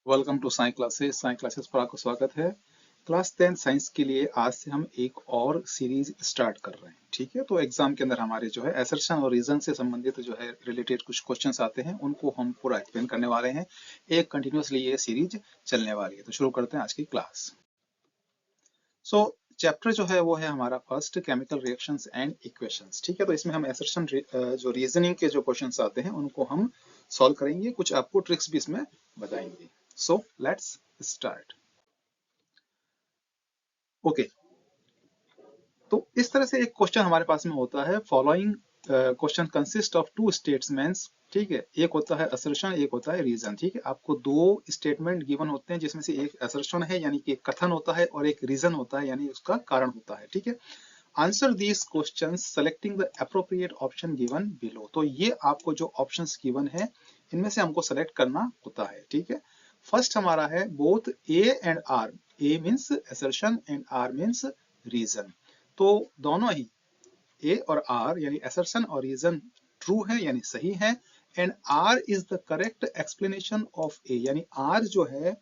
Welcome to Sai classes पर आपका स्वागत है। क्लास 10 साइंस के लिए आज से हम एक और सीरीज स्टार्ट कर रहे हैं। ठीक है, तो एग्जाम के अंदर हमारे जो है असर्शन और रीजन से संबंधित जो है रिलेटेड कुछ क्वेश्चंस आते हैं, उनको हम पूरा एक्सप्लेन करने वाले हैं। एक कंटिन्यूअसली ये सीरीज चलने वाली है। तो शुरू करते हैं आज की क्लास। सो चैप्टर जो है वो है हमारा first, chemical reactions and equations. ठीक है, तो इसमें हम असर्शन जो रीजनिंग के जो क्वेश्चंस आते हैं उनको हम सॉल्व करेंगे, कुछ आपको ट्रिक्स भी इसमें बताएंगे। So let's start. ओके, तो इस तरह से एक क्वेश्चन हमारे पास में होता है। Following question consist of two statements. ठीक है, एक होता है असर्शन, एक होता है रीजन। ठीक है, आपको दो स्टेटमेंट गिवन होते हैं जिसमें से एक असर्शन है यानी कि कथन होता है और एक रीजन होता है यानी उसका कारण होता है। ठीक है, answer these questions selecting the appropriate option given below. तो ये आपको जो ऑप्शंस गिवन है इनमें से हमको सेलेक्ट करना होता है। ठीक है, फर्स्ट हमारा है both A and R. A means assertion and R means reason. तो दोनों ही ए और आर यानी असर्शन और रीजन ट्रू है यानी सही है। And R is the correct explanation of A, यानी आर जो है,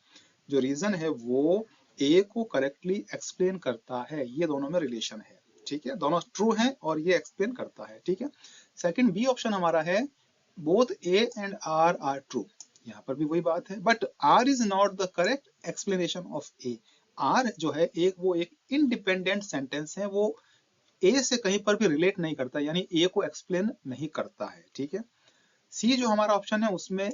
जो रीजन है वो ए को करेक्टली एक्सप्लेन करता है। ये दोनों में रिलेशन है। ठीक है, दोनों ट्रू है और ये एक्सप्लेन करता है। ठीक है, सेकंड बी ऑप्शन हमारा है both A and R are true. यहाँ पर भी वही बात है, but R is not the correct explanation of A. R जो है वो एक इंडिपेंडेंट सेंटेंस है, वो ए से कहीं पर भी रिलेट नहीं करता, यानी ए को एक्सप्लेन नहीं करता है। ठीक है, सी जो हमारा ऑप्शन है उसमें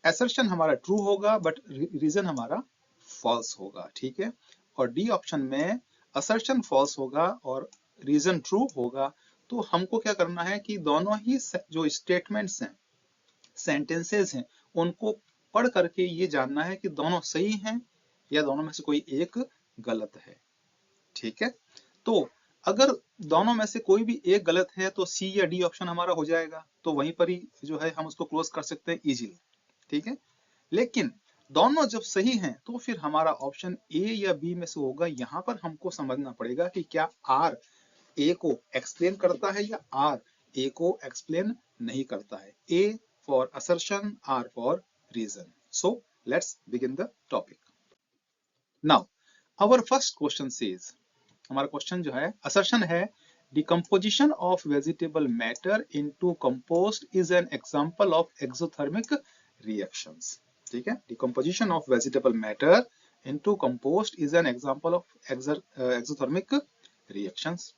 असर्शन हमारा ट्रू होगा बट रीजन हमारा फॉल्स होगा। ठीक है, और डी ऑप्शन में असर्शन फॉल्स होगा और रीजन ट्रू होगा। तो हमको क्या करना है कि दोनों ही जो स्टेटमेंट्स हैं, सेंटेंसेस हैं, उनको पढ़ करके ये जानना है कि दोनों सही हैं या दोनों में से कोई एक गलत है। ठीक है, तो अगर दोनों में से कोई भी एक गलत है तो सी या डी ऑप्शन हमारा हो जाएगा, तो वहीं पर ही जो है हम उसको क्लोज कर सकते हैं इजीली। ठीक है, लेकिन दोनों जब सही हैं तो फिर हमारा ऑप्शन ए या बी में से होगा। यहां पर हमको समझना पड़ेगा कि क्या आर ए को एक्सप्लेन करता है या आर ए को एक्सप्लेन नहीं करता है। A for assertion, R for reason. So let's begin the topic now. Our first question says, हमारा क्वेश्चन जो है असर्शन है decomposition of vegetable matter into compost is an example of exothermic reactions. ठीक है, decomposition of vegetable matter into compost is an example of exothermic reactions.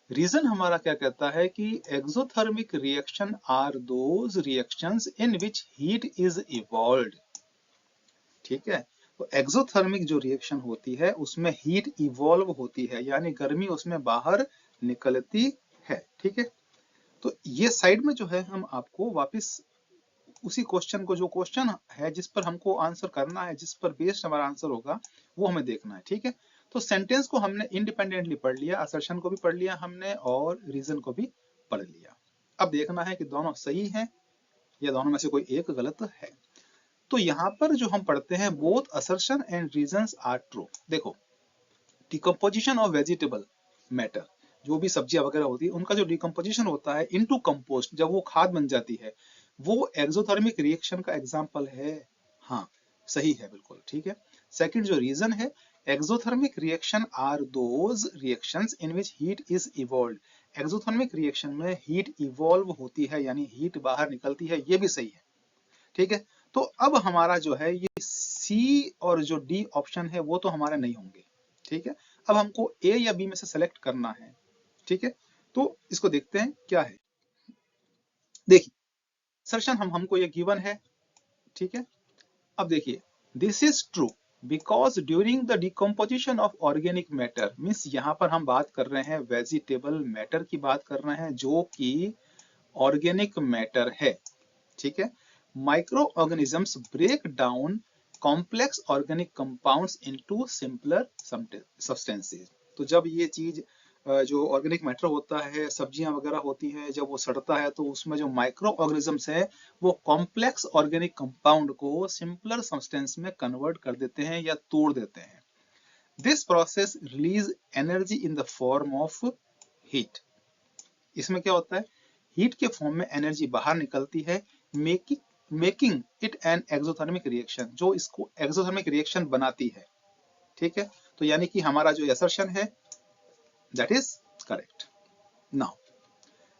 Reason हमारा क्या कहता है कि exothermic reaction are those reactions in which heat is evolved. ठीक है, तो एक्सोथर्मिक जो रिएक्शन होती है उसमें हीट इवॉल्व होती है यानी गर्मी उसमें बाहर निकलती है। ठीक है, तो ये साइड में जो है हम आपको वापस उसी क्वेश्चन को, जो क्वेश्चन है जिस पर हमको आंसर करना है, जिस पर बेस्ड हमारा आंसर होगा, वो हमें देखना है। ठीक है, तो सेंटेंस को हमने इंडिपेंडेंटली पढ़ लिया, असर्शन को भी पढ़ लिया हमने और रीजन को भी पढ़ लिया। अब देखना है कि दोनों सही है या दोनों में से कोई एक गलत है। तो यहां पर जो हम पढ़ते हैं both assertion and reasons are true. देखो, डिकम्पोजिशन ऑफ वेजिटेबल मैटर, जो भी सब्जियां वगैरह होती है उनका जो डिकम्पोजिशन होता है इनटू कंपोस्ट, जब वो खाद बन जाती है, वो एक्सोथर्मिक रिएक्शन का एग्जांपल है। हाँ, सही है, बिल्कुल ठीक है। सेकंड जो रीजन है, exothermic reaction are those reactions in which heat is evolved. Exothermic reaction में हीट इवॉल्व होती है यानी हीट बाहर निकलती है, ये भी सही है। ठीक है, तो अब हमारा जो है ये सी और जो डी ऑप्शन है वो तो हमारे नहीं होंगे। ठीक है, अब हमको ए या बी में से सेलेक्ट करना है। ठीक है, तो इसको देखते हैं क्या है। देखिए, सर्शन हमको ये गिवन है। ठीक है, अब देखिए, this is true because during the decomposition of organic matter, means यहाँ पर हम बात कर रहे हैं वेजिटेबल मैटर की बात कर रहे हैं जो कि ऑर्गेनिक मैटर है। ठीक है, microorganisms break down complex organic compounds into simpler substances. तो जब ये चीज जो ऑर्गेनिक मैटर होता है, सब्जियां वगैरह होती हैं, जब वो सड़ता है तो उसमें जो माइक्रो ऑर्गेनिजम्स है वो कॉम्प्लेक्स ऑर्गेनिक कंपाउंड को सिंपलर सब्सटेंस में कन्वर्ट कर देते हैं या तोड़ देते हैं। This process release energy in the form of heat. इसमें क्या होता है, हीट के फॉर्म में एनर्जी बाहर निकलती है, making it an exothermic reaction, जो इसको एक्सोथर्मिक रिएक्शन बनाती है। ठीक है, तो यानी कि हमारा जो असर्शन है that is correct. Now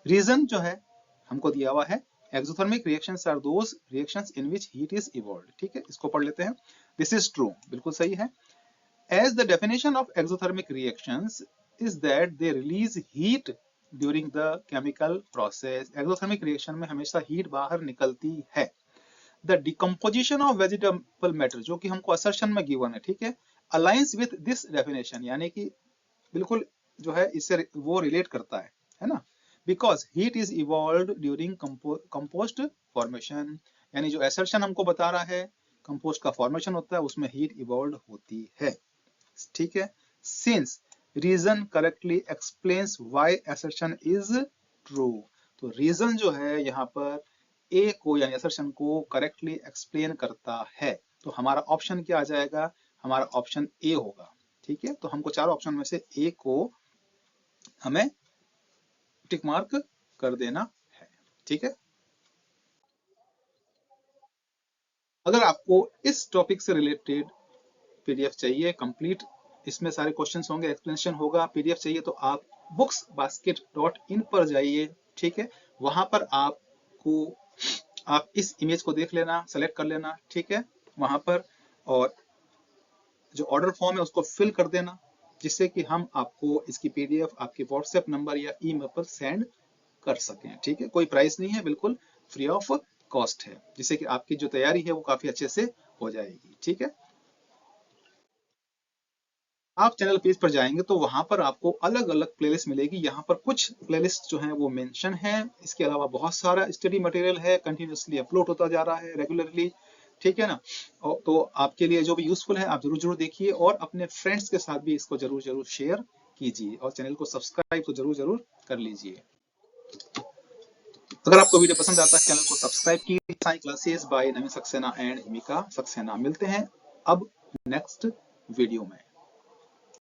reason जो है हमको दिया हुआ है, exothermic reactions are those reactions in which heat is evolved. ठीक है, इसको पढ़ लेते हैं। दिस इज ट्रू, बिल्कुल सही है। As the definition of exothermic reactions is that they release heat during the chemical process. Exothermic reaction में हमेशा heat बाहर निकलती है। The decomposition of vegetable matter, जो कि हमको assertion में given है, ठीक है, aligns with this definition, यानी कि बिल्कुल जो है इससे वो relate करता है ना, because heat is evolved during compost formation, यानी जो assertion हमको बता रहा है compost का formation होता है उसमें heat evolved होती है। ठीक है, since reason correctly explains why assertion is true, तो reason जो है यहाँ पर A को यानी assertion को correctly explain करता है, तो हमारा ऑप्शन क्या आ जाएगा, हमारा ऑप्शन A होगा। ठीक है, तो हमको चारों ऑप्शन में से A को हमें टिक मार्क कर देना है। ठीक है, अगर आपको इस टॉपिक से रिलेटेड पीडीएफ चाहिए कंप्लीट, इसमें सारे क्वेश्चंस होंगे, एक्सप्लेनेशन होगा, पीडीएफ चाहिए तो आप booksbasket.in पर जाइए। ठीक है, वहां पर आप इस इमेज को देख लेना, सेलेक्ट कर लेना। ठीक है, वहां पर और जो ऑर्डर फॉर्म है उसको फिल कर देना, जिससे कि हम आपको इसकी पीडीएफ आपके व्हाट्सएप नंबर या ईमेल पर सेंड कर सकें। ठीक है, कोई प्राइस नहीं है, बिल्कुल फ्री ऑफ कॉस्ट है, जिससे कि आपकी जो तैयारी है वो काफी अच्छे से हो जाएगी। ठीक है, आप चैनल पेज पर जाएंगे तो वहां पर आपको अलग अलग प्लेलिस्ट मिलेगी। यहाँ पर कुछ प्लेलिस्ट जो है वो मेंशन है, इसके अलावा बहुत सारा स्टडी मटेरियल है, कंटिन्यूअसली अपलोड होता जा रहा है रेगुलरली। ठीक है ना, तो आपके लिए जो भी यूजफुल है आप जरूर जरूर देखिए और अपने फ्रेंड्स के साथ भी इसको जरूर जरूर शेयर कीजिए और चैनल को सब्सक्राइब तो जरूर जरूर कर लीजिए। अगर आपको वीडियो पसंद आता है चैनल को सब्सक्राइब कीजिए। Science classes bye Naveen Saxena and Himika Saxena. मिलते हैं अब नेक्स्ट वीडियो में।